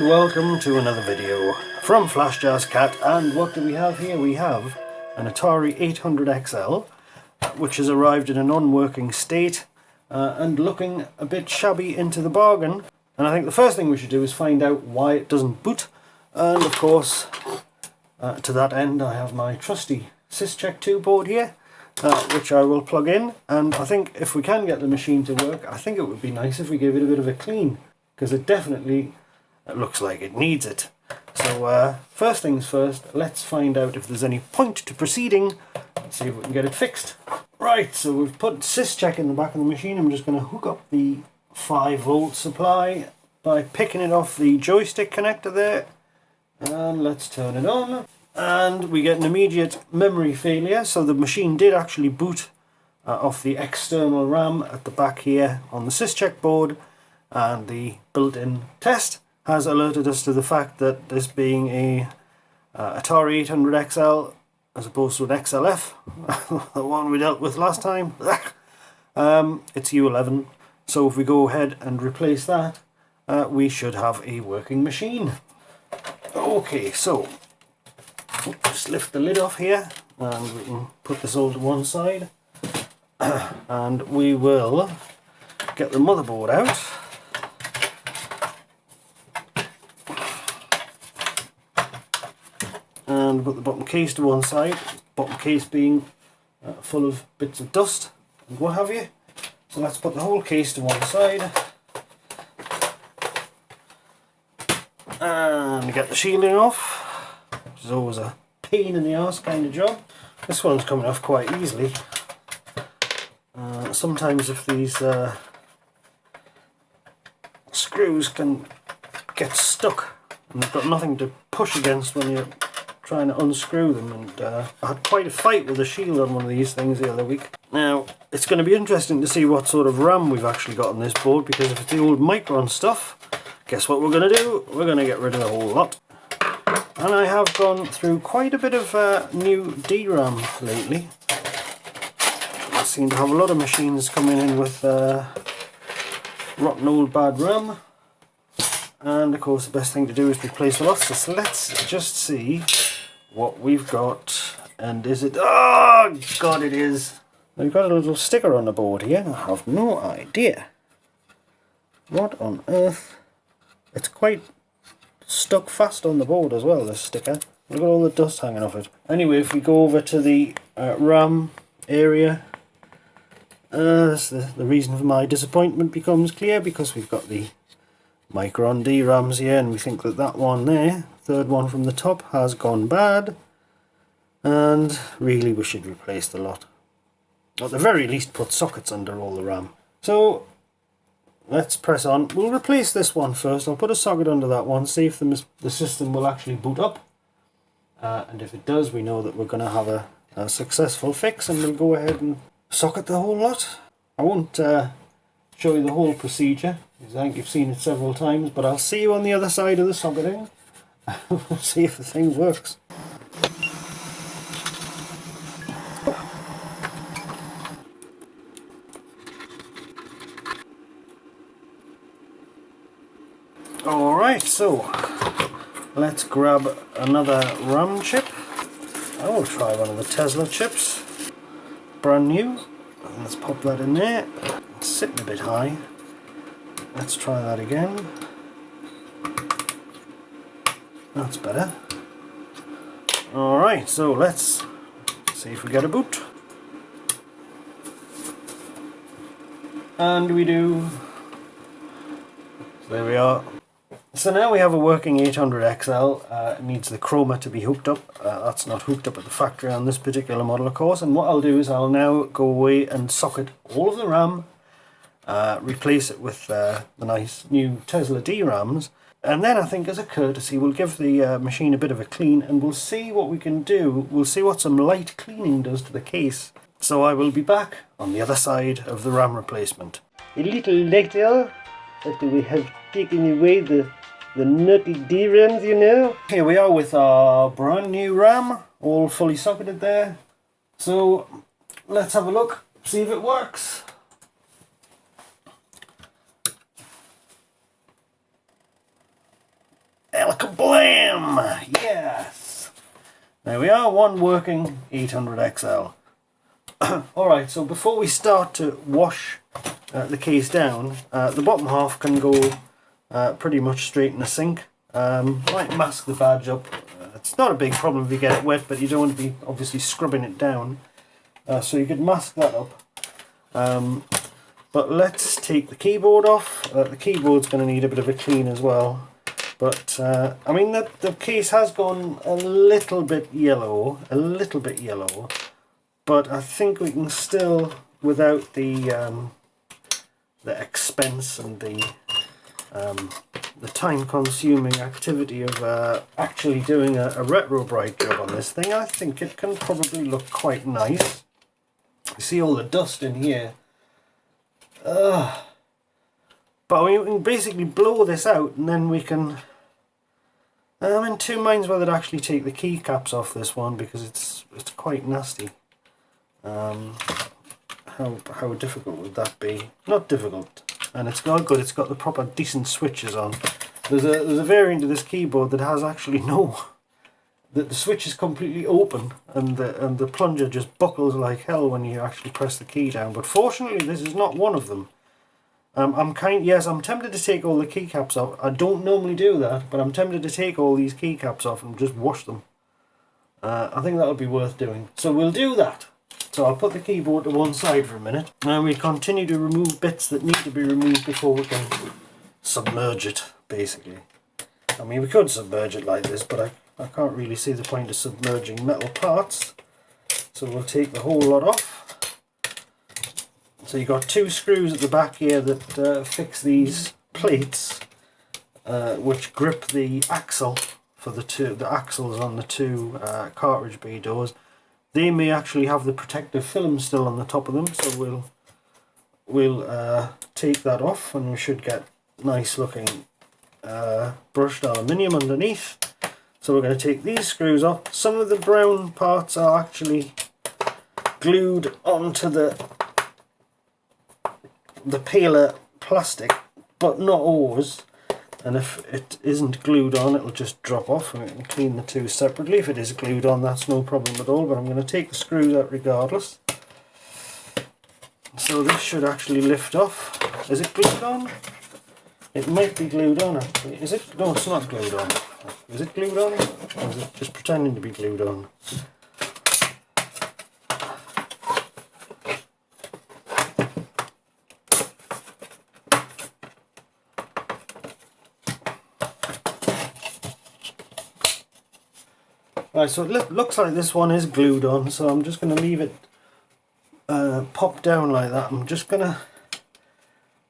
and welcome to another video from FlashJazzCat. And what do we have here? We have an Atari 800XL which has arrived in a non-working state and looking a bit shabby into the bargain. And I think the first thing we should do is find out why it doesn't boot. And of course, to that end, I have my trusty SysCheck 2 board here, which I will plug in. And I think if we can get the machine to work, I think it would be nice if we gave it a bit of a clean, because it definitely looks like it needs it. So first things first, let's find out if there's any point to proceeding. Let's see if we can get it fixed. Right, so we've put SysCheck in the back of the machine. I'm just going to hook up the 5-volt supply by picking it off the joystick connector there. And let's turn it on. And we get an immediate memory failure. So the machine did actually boot off the external RAM at the back here on the SysCheck board. And the built-in test has alerted us to the fact that this being a Atari 800XL as opposed to an XLF, the one we dealt with last time, it's U11. So if we go ahead and replace that, we should have a working machine. Okay, so just lift the lid off here and we can put this all to one side, and we will get the motherboard out. And put the bottom case to one side, bottom case being full of bits of dust and what have you. So let's put the whole case to one side and get the shielding off, which is always a pain in the arse kind of job. This one's coming off quite easily. Sometimes if these screws can get stuck and they've got nothing to push against when you're trying to unscrew them, and I had quite a fight with a shield on one of these things the other week. Now it's going to be interesting to see what sort of RAM we've actually got on this board, because if it's the old Micron stuff, guess what we're going to do? We're going to get rid of a whole lot. And I have gone through quite a bit of new DRAM lately. I seem to have a lot of machines coming in with rotten old bad RAM. And of course the best thing to do is replace the lot. So let's just see what we've got. And is it... oh god, it is! We've got a little sticker on the board here. I have no idea what on earth. It's quite stuck fast on the board as well, this sticker. Look at all the dust hanging off it. Anyway, if we go over to the RAM area, the reason for my disappointment becomes clear, because we've got the Micron DRAMs here, and we think that that one there, third one from the top, has gone bad, and really we should replace the lot. At the very least put sockets under all the RAM. So let's press on. We'll replace this one first. I'll put a socket under that one, see if the system will actually boot up, and if it does, we know that we're going to have a successful fix, and we'll go ahead and socket the whole lot. I won't show you the whole procedure, because I think you've seen it several times, but I'll see you on the other side of the socketing. We'll see if the thing works. Alright, so let's grab another RAM chip. I will try one of the Tesla chips, brand new. Let's pop that in there. It's sitting a bit high. Let's try that again. That's better. Alright, so let's see if we get a boot. And we do. So there we are. So now we have a working 800XL. It needs the chroma to be hooked up. That's not hooked up at the factory on this particular model, of course. And what I'll do is I'll now go away and socket all of the RAM, replace it with the nice new Tesla DRAMs, and then I think as a courtesy we'll give the machine a bit of a clean, and we'll see what we can do. We'll see what some light cleaning does to the case. So I will be back on the other side of the RAM replacement. A little later, after we have taken away the nutty DRAMs, you know. Here we are with our brand new RAM, all fully socketed there. So let's have a look, see if it works. El kablam! Yes! There we are, one working 800XL. Alright, so before we start to wash the case down, the bottom half can go pretty much straight in the sink. Might mask the badge up. It's not a big problem if you get it wet, but you don't want to be obviously scrubbing it down. So you could mask that up. But let's take the keyboard off. The keyboard's going to need a bit of a clean as well. But I mean, the case has gone a little bit yellow, but I think we can still, without the expense and the time-consuming activity of actually doing a retro bright job on this thing, I think it can probably look quite nice. You see all the dust in here. But we can basically blow this out, and then we can... I'm in two minds whether to actually take the keycaps off this one, because it's quite nasty. How difficult would that be? Not difficult. And it's not good, it's got the proper decent switches on. There's a variant of this keyboard that has actually no... The switch is completely open, and the plunger just buckles like hell when you actually press the key down. But fortunately this is not one of them. I'm tempted to take all the keycaps off. I don't normally do that, but I'm tempted to take all these keycaps off and just wash them. I think that would be worth doing. So we'll do that. So I'll put the keyboard to one side for a minute, and we continue to remove bits that need to be removed before we can submerge it, basically. I mean, we could submerge it like this, but I can't really see the point of submerging metal parts. So we'll take the whole lot off. So you've got two screws at the back here that fix these plates, which grip the axle for the axles on the two cartridge bay doors. They may actually have the protective film still on the top of them, so we'll take that off, and we should get nice looking brushed aluminium underneath. So we're going to take these screws off. Some of the brown parts are actually glued onto the paler plastic, but not always. And if it isn't glued on, it'll just drop off, and we can clean the two separately. If it is glued on, that's no problem at all, but I'm going to take the screws out regardless. So this should actually lift off. Is it glued on? It might be glued on actually. Is it? No, it's not glued on. Is it glued on? Or is it just pretending to be glued on? Right, so it looks like this one is glued on, so I'm just going to leave it pop down like that. I'm just going to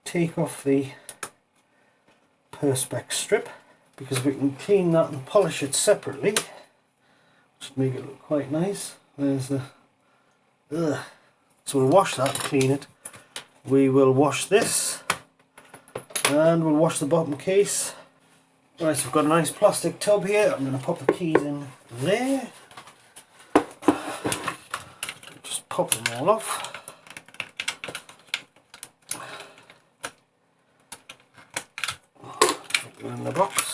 take off the perspex strip, because we can clean that and polish it separately, just make it look quite nice. There's the so we'll wash that, clean it. We will wash this, and we'll wash the bottom case. Right, so we've got a nice plastic tub here. I'm going to pop the keys in there. Just pop them all off. Put them in the box.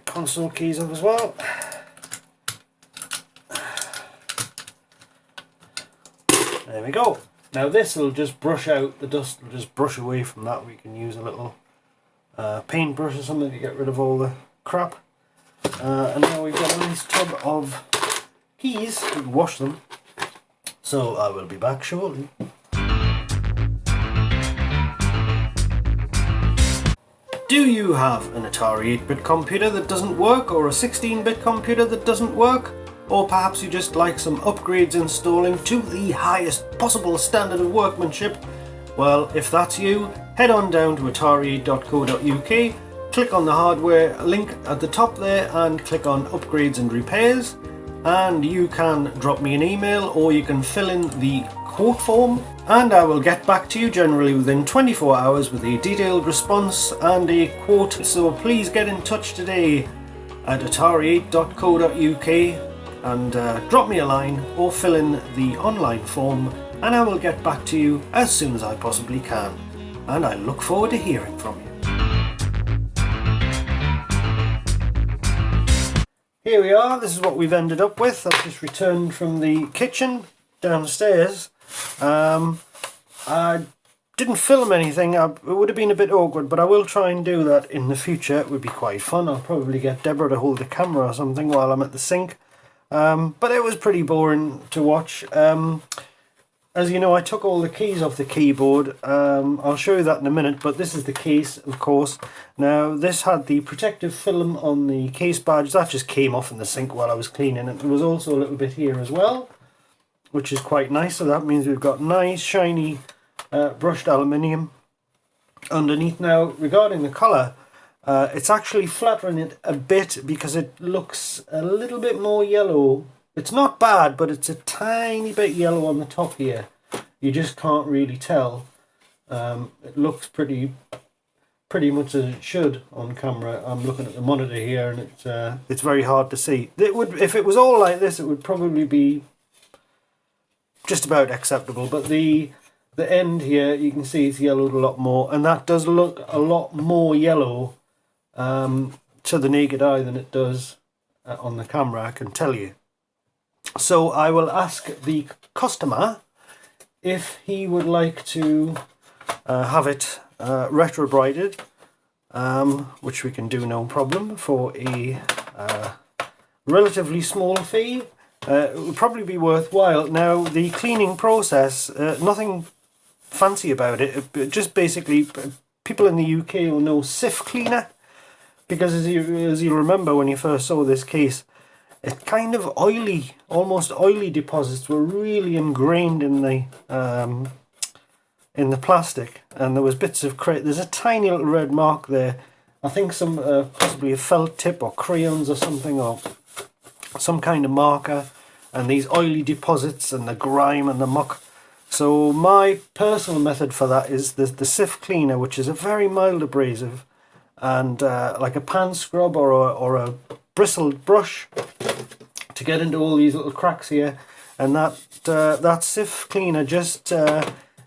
Console keys up as well. There we go. Now this will just brush out, the dust will just brush away from that. We can use a little paintbrush or something to get rid of all the crap. And now we've got a nice tub of keys. We can wash them. So I will be back shortly. Do you have an Atari 8-bit computer that doesn't work, or a 16-bit computer that doesn't work? Or perhaps you just like some upgrades installing to the highest possible standard of workmanship? Well, if that's you, head on down to atari.co.uk, click on the hardware link at the top there and click on upgrades and repairs, and you can drop me an email, or you can fill in the quote form, and I will get back to you generally within 24 hours with a detailed response and a quote. So please get in touch today at atari8.co.uk and drop me a line or fill in the online form, and I will get back to you as soon as I possibly can, and I look forward to hearing from you. Here we are, this is what we've ended up with. I've just returned from the kitchen downstairs. I didn't film anything, it would have been a bit awkward, but I will try and do that in the future. It would be quite fun. I'll probably get Deborah to hold the camera or something while I'm at the sink. But it was pretty boring to watch. As you know, I took all the keys off the keyboard. I'll show you that in a minute, but this is the case, of course. Now, this had the protective film on the case badge. That just came off in the sink while I was cleaning it. There was also a little bit here as well, which is quite nice. So that means we've got nice, shiny, brushed aluminium underneath. Now, regarding the colour, it's actually flattering it a bit because it looks a little bit more yellow. It's not bad, but it's a tiny bit yellow on the top here. You just can't really tell. It looks pretty much as it should on camera. I'm looking at the monitor here, and it's very hard to see. It would, if it was all like this, it would probably be just about acceptable. But the end here, you can see it's yellowed a lot more, and that does look a lot more yellow to the naked eye than it does on the camera, I can tell you. So I will ask the customer if he would like to have it retro-brighted, which we can do no problem for a relatively small fee. It would probably be worthwhile. Now, the cleaning process, nothing fancy about it. It just basically, people in the UK will know sieve cleaner, because as you remember when you first saw this case, it's kind of oily, almost oily deposits were really ingrained in the plastic, and there was bits of there's a tiny little red mark there. I think some possibly a felt tip or crayons or something, or some kind of marker, and these oily deposits and the grime and the muck. So my personal method for that is the sieve cleaner, which is a very mild abrasive, and like a pan scrub or a bristled brush to get into all these little cracks here, and that sieve cleaner just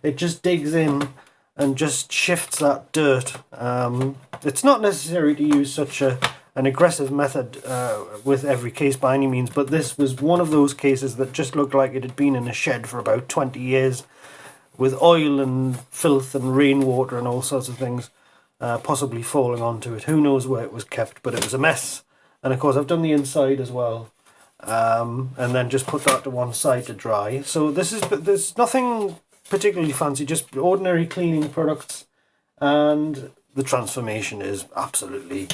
it just digs in and just shifts that dirt. It's not necessary to use such an aggressive method with every case by any means, but this was one of those cases that just looked like it had been in a shed for about 20 years with oil and filth and rainwater and all sorts of things possibly falling onto it. Who knows where it was kept, but it was a mess. And of course I've done the inside as well, and then just put that to one side to dry. So there's nothing particularly fancy, just ordinary cleaning products, and the transformation is absolutely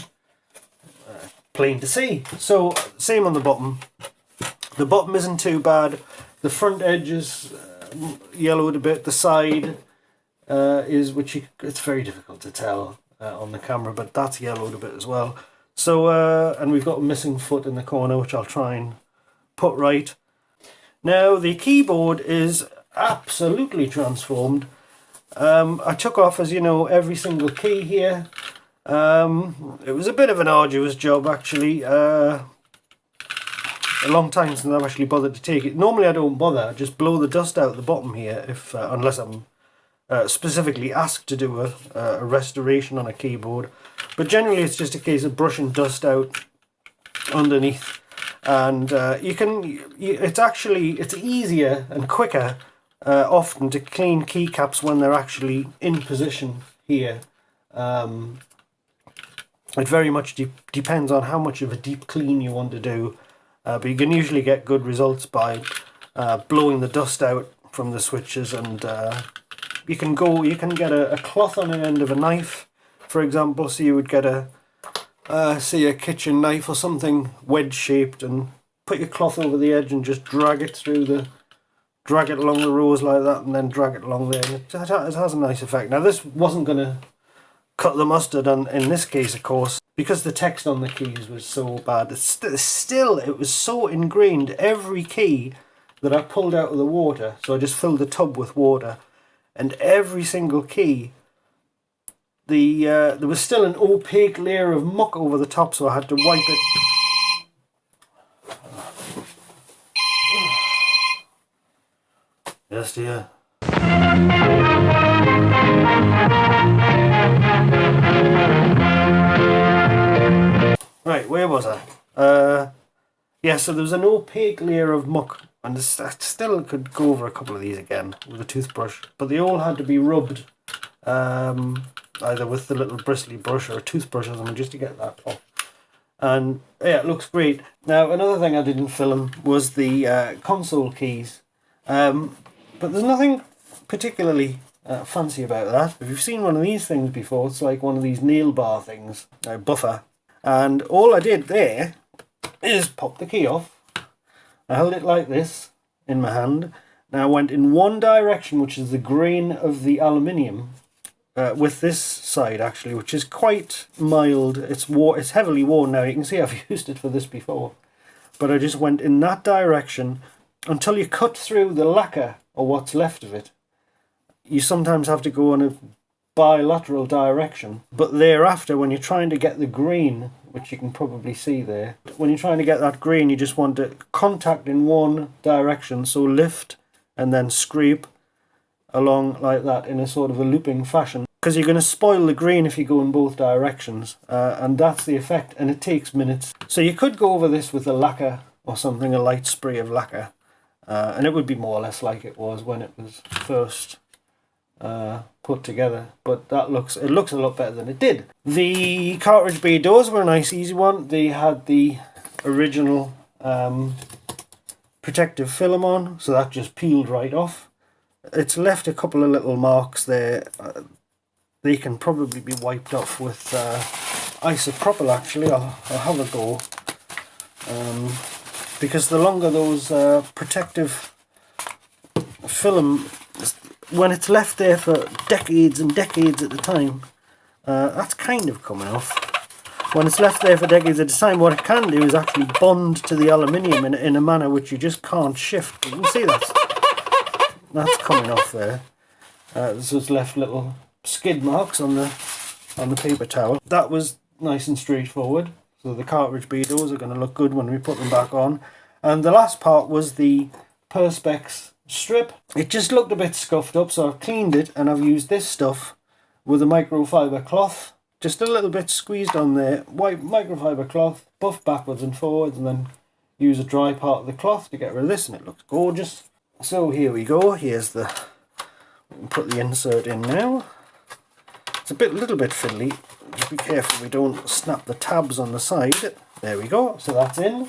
plain to see. So same on the bottom. The bottom isn't too bad. The front edge is yellowed a bit. The side is, it's very difficult to tell on the camera, but that's yellowed a bit as well. So, and we've got a missing foot in the corner, which I'll try and put right. Now, the keyboard is absolutely transformed. I took off, as you know, every single key here. It was a bit of an arduous job, actually. A long time since I've actually bothered to take it. Normally I don't bother, I just blow the dust out the bottom here, if unless I'm specifically asked to do a restoration on a keyboard. But generally it's just a case of brushing dust out underneath, and it's easier and quicker often to clean keycaps when they're actually in position here. It very much depends on how much of a deep clean you want to do, but you can usually get good results by blowing the dust out from the switches, and you can get a cloth on an end of a knife, for example. So you would get say a kitchen knife or something wedge shaped, and put your cloth over the edge and just drag it along the rows like that, and then drag it along there. It has a nice effect. Now, this wasn't going to cut the mustard, and in this case, of course, because the text on the keys was so bad, it was so ingrained. Every key that I pulled out of the water. So I just filled the tub with water, and every single key, there was still an opaque layer of muck over the top, so I had to wipe it. Yes, dear. Right, where was I? Yeah, so there was an opaque layer of muck, and I still could go over a couple of these again with a toothbrush, but they all had to be rubbed, either with the little bristly brush or a toothbrush or something, just to get that off. And yeah, it looks great. Now, another thing I didn't film was the console keys, but there's nothing particularly fancy about that. If you've seen one of these things before, it's like one of these nail bar things, buffer. And all I did there is pop the key off. I held it like this in my hand. Now I went in one direction, which is the grain of the aluminium, with this side actually, which is quite mild. It's heavily worn now. You can see I've used it for this before. But I just went in that direction until you cut through the lacquer, or what's left of it. You sometimes have to go in a bilateral direction, but thereafter, when you're trying to get the grain, which you can probably see there, when you're trying to get that grain, you just want to contact in one direction, so lift and then scrape along like that in a sort of a looping fashion, because you're going to spoil the grain if you go in both directions, and that's the effect, and it takes minutes. So you could go over this with a lacquer or something, a light spray of lacquer, and it would be more or less like it was when it was first put together, but it looks a lot better than it did. The cartridge bay doors were a nice easy one. They had the original protective film on, so that just peeled right off. It's left a couple of little marks there. They can probably be wiped off with isopropyl actually. I'll have a go, because the longer those protective film, when it's left there for decades and decades at a time, that's kind of coming off. When it's left there for decades at a time, what it can do is actually bond to the aluminium in a manner which you just can't shift. You can see that's coming off there. So it's left little skid marks on the paper towel. That was nice and straightforward. So the cartridge bay doors are going to look good when we put them back on. And the last part was the Perspex strip. It just looked a bit scuffed up, so I've cleaned it, and I've used this stuff with a microfiber cloth, just a little bit squeezed on there, white microfiber cloth, buff backwards and forwards, and then use a dry part of the cloth to get rid of this, and it looks gorgeous. So here we go. Here's we can put the insert in now. It's a little bit fiddly. Just be careful we don't snap the tabs on the side. There we go. So that's in.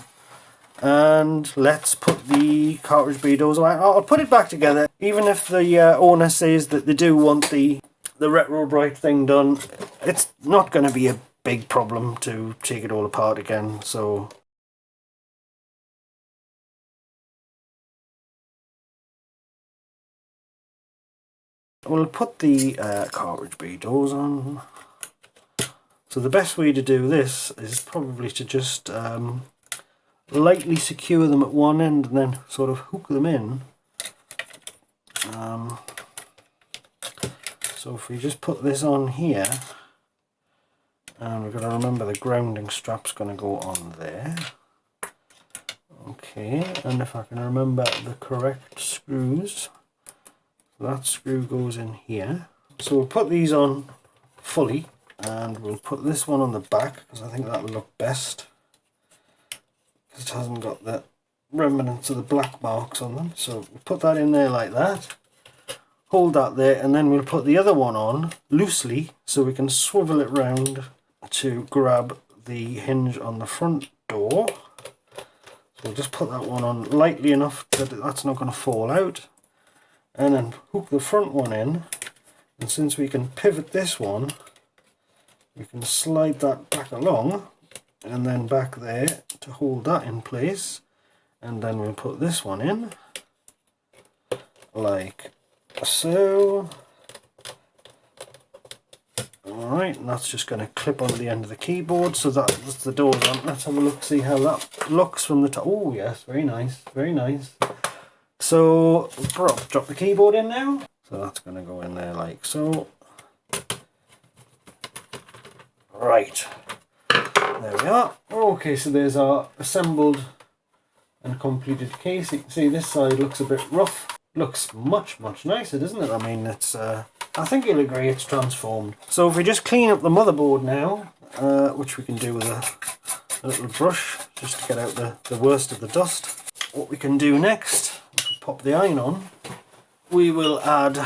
And let's put the cartridge bay doors away. I'll put it back together. Even if the owner says that they do want the retro bright thing done, it's not going to be a big problem to take it all apart again. So we'll put the cartridge bay doors on. So the best way to do this is probably to just lightly secure them at one end and then sort of hook them in. So if we just put this on here, and we've got to remember the grounding strap's going to go on there. Okay, and if I can remember the correct screws, so that screw goes in here. So we'll put these on fully, and we'll put this one on the back because I think that will look best. It hasn't got the remnants of the black marks on them, so we'll put that in there like that, hold that there, and then we'll put the other one on loosely so we can swivel it round to grab the hinge on the front door. So we'll just put that one on lightly enough that that's not going to fall out, and then hook the front one in, and since we can pivot this one, we can slide that back along and then back there to hold that in place, and then we'll put this one in like so. Alright, and that's just going to clip onto the end of the keyboard, so that's the doors on. Let's have a look, see how that looks from the top. Oh yes, very nice, very nice. So drop the keyboard in now. So that's going to go in there like so. Right, there we are. Okay, so there's our assembled and completed case. You can see this side looks a bit rough. Looks much nicer, doesn't it? I mean, it's I think you'll agree it's transformed. So if we just clean up the motherboard now, which we can do with a little brush, just to get out the worst of the dust. What we can do next, if we pop the iron on, we will add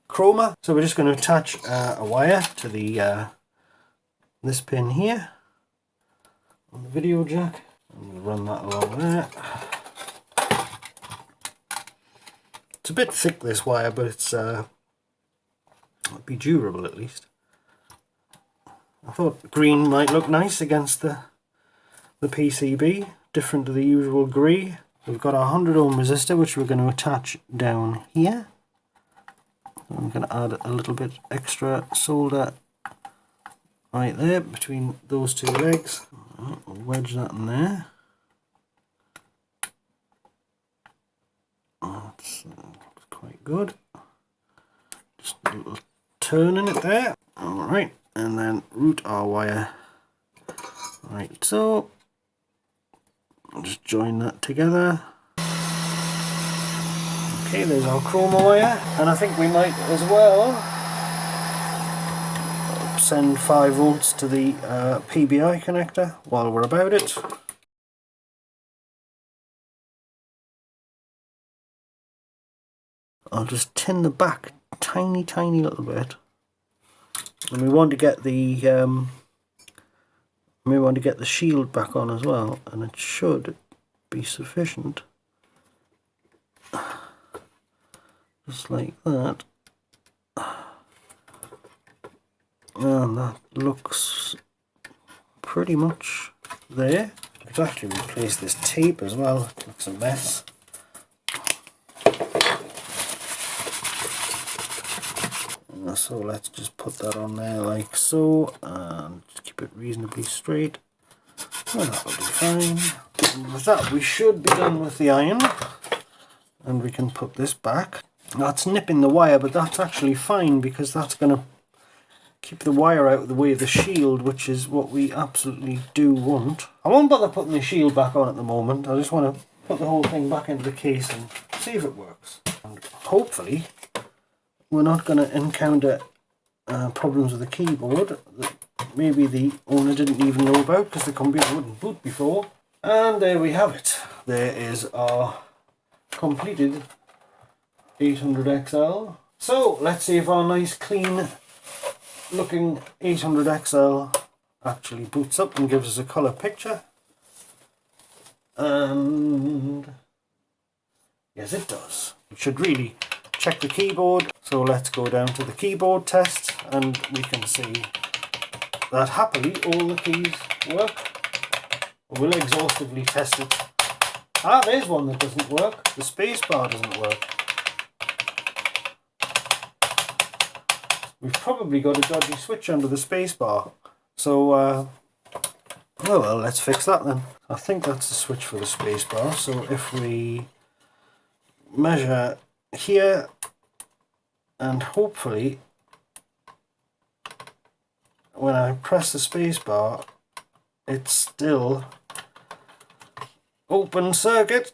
chroma. So we're just going to attach a wire to the this pin here on the video jack, and we'll run that along there. It's a bit thick, this wire, but it's it'll be durable at least. I thought green might look nice against the PCB, different to the usual grey. We've got our 100 ohm resistor, which we're going to attach down here. I'm going to add a little bit extra solder right there between those two legs. We'll wedge that in there. That's quite good. Just a little turn in it there. Alright, and then route our wire. Right, so I'll just join that together. Okay, there's our chroma wire, and I think we might as well send 5 volts to the PBI connector while we're about it. I'll just tin the back tiny little bit, and we want to get the shield back on as well, and it should be sufficient. Just like that. And that looks pretty much there. I could actually replace this tape as well. It looks a mess. So let's just put that on there like so, and just keep it reasonably straight. Well, that will be fine. And with that, we should be done with the iron, and we can put this back. That's nipping the wire, but that's actually fine because that's going to keep the wire out of the way of the shield, which is what we absolutely do want. I won't bother putting the shield back on at the moment. I just want to put the whole thing back into the case and see if it works. And hopefully we're not going to encounter problems with the keyboard that maybe the owner didn't even know about because the computer wouldn't boot before. And there we have it. There is our completed 800XL. So let's see if our nice clean looking 800XL actually boots up and gives us a colour picture. And yes, it does. It should really check the keyboard. So let's go down to the keyboard test, and we can see that happily all the keys work. We'll exhaustively test it. Ah, there's one that doesn't work. The space bar doesn't work. We've probably got a dodgy switch under the space bar. So, oh well, let's fix that then. I think that's the switch for the space bar. So if we measure here, and hopefully when I press the space bar, it's still open circuit,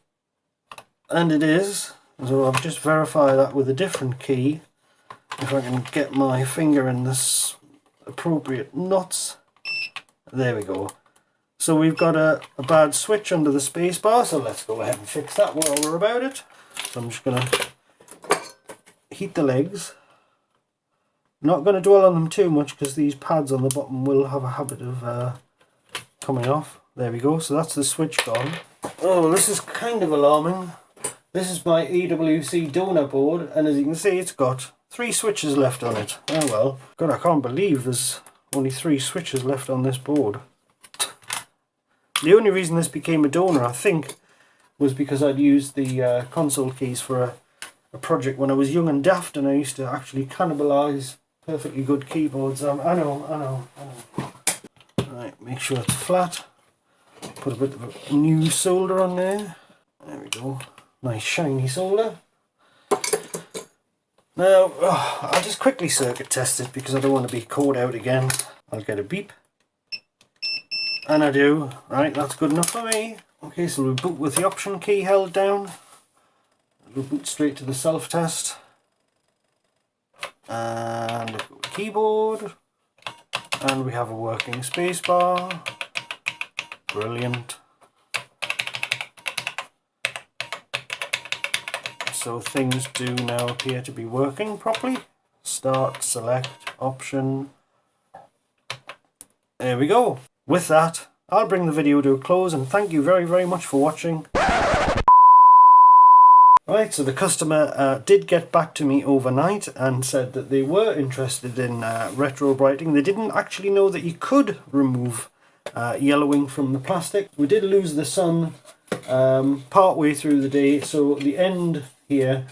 and it is. So I've just verified that with a different key. If I can get my finger in this appropriate nuts. There we go. So we've got a bad switch under the space bar, so let's go ahead and fix that while we're about it. So I'm just going to heat the legs. Not going to dwell on them too much because these pads on the bottom will have a habit of coming off. There we go, so that's the switch gone. Oh, this is kind of alarming. This is my EWC donor board, and as you can see, it's got 3 switches left on it. Oh well. God, I can't believe there's only 3 switches left on this board. The only reason this became a donor, I think, was because I'd used the console keys for a project when I was young and daft, and I used to actually cannibalise perfectly good keyboards. I know. Right, make sure it's flat. Put a bit of a new solder on there. There we go. Nice shiny solder. Now, I'll just quickly circuit test it because I don't want to be caught out again. I'll get a beep. And I do. Right, that's good enough for me. Okay, so we'll boot with the option key held down. We'll boot straight to the self-test. And go to keyboard. And we have a working spacebar. Brilliant. So things do now appear to be working properly. Start, select, option. There we go. With that, I'll bring the video to a close and thank you very, very much for watching. Right, so the customer did get back to me overnight and said that they were interested in retro brighting. They didn't actually know that you could remove yellowing from the plastic. We did lose the sun part way through the day, so the end here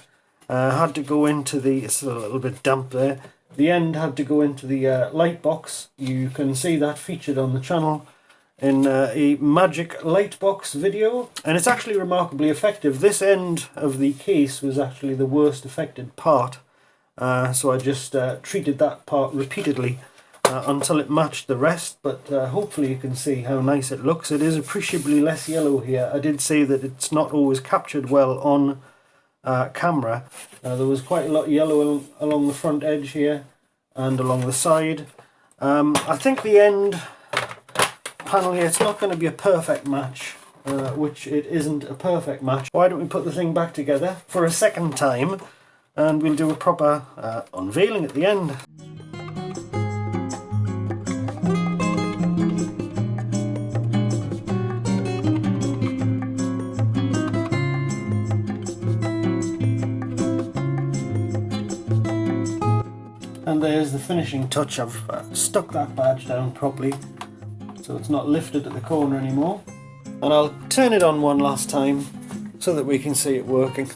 had to go into the, it's a little bit damp there, the end had to go into the light box. You can see that featured on the channel in a magic light box video, and it's actually remarkably effective. This end of the case was actually the worst affected part, so I just treated that part repeatedly until it matched the rest, but hopefully you can see how nice it looks. It is appreciably less yellow here. I did say that it's not always captured well on camera. There was quite a lot of yellow along the front edge here and along the side. I think the end panel here, it's not going to be a perfect match, which it isn't a perfect match. Why don't we put the thing back together for a second time and we'll do a proper unveiling at the end. And there's the finishing touch. I've stuck that badge down properly so it's not lifted at the corner anymore. And I'll turn it on one last time so that we can see it working.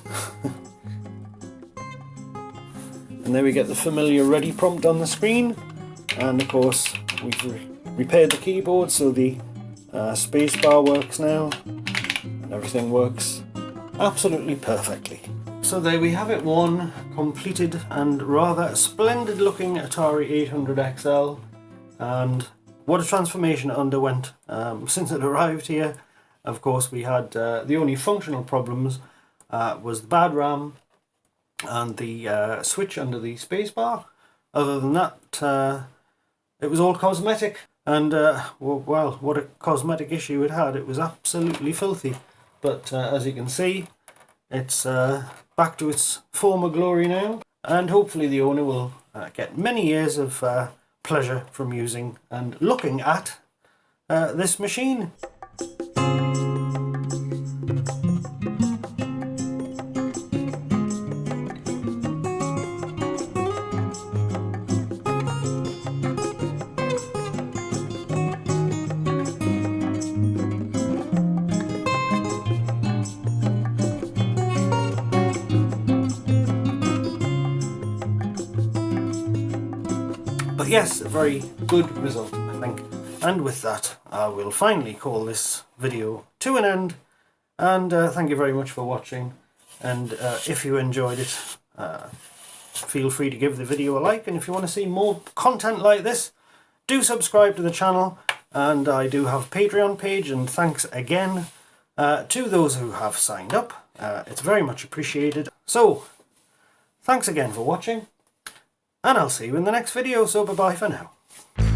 And there we get the familiar ready prompt on the screen. And of course we've repaired the keyboard so the spacebar works now. And everything works absolutely perfectly. So there we have it, one completed and rather splendid looking Atari 800XL, and what a transformation it underwent since it arrived here. Of course we had the only functional problems was the bad RAM and the switch under the spacebar. Other than that it was all cosmetic, and well, what a cosmetic issue it had. It was absolutely filthy, but as you can see, it's back to its former glory now, and hopefully the owner will get many years of pleasure from using and looking at this machine. But yes, a very good result, I think. And with that, I will finally call this video to an end. And thank you very much for watching. And if you enjoyed it, feel free to give the video a like. And if you want to see more content like this, do subscribe to the channel. And I do have a Patreon page. And thanks again to those who have signed up. It's very much appreciated. So, thanks again for watching. And I'll see you in the next video, so bye-bye for now.